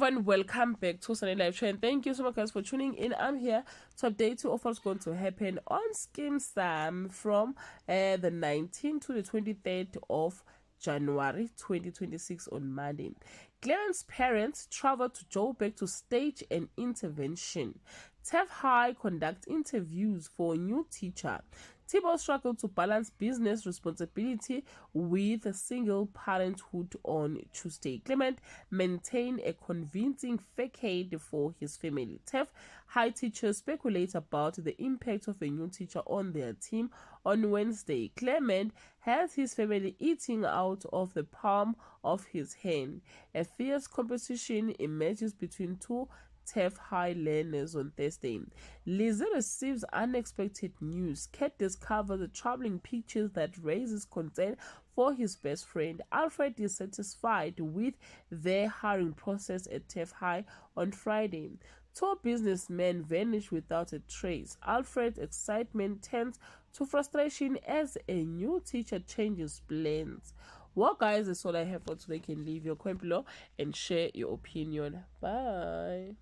and welcome back to Sunday Live Show, and thank you so much guys for tuning in. I'm here to update you of what's going to happen on Skeem Saam from the 19th to the 23rd of January 2026 on Monday. Clarence parents travel to Joburg to stage an intervention. TEF High conduct interviews for a new teacher. Tibo struggled to balance business responsibility with single parenthood on Tuesday. Clement maintained a convincing facade for his family. TEF High teachers speculate about the impact of a new teacher on their team on Wednesday. Clement has his family eating out of the palm of his hand. A fierce competition emerges between two TEF High learners on Thursday. Lizzie receives unexpected news. Kat discovers the troubling pictures that raises concern for his best friend. Alfred is satisfied with their hiring process at TEF High on Friday. Two businessmen vanish without a trace. Alfred's excitement turns to frustration as a new teacher changes plans. Well guys, that's all I have for today. You can leave your comment below and share your opinion. Bye.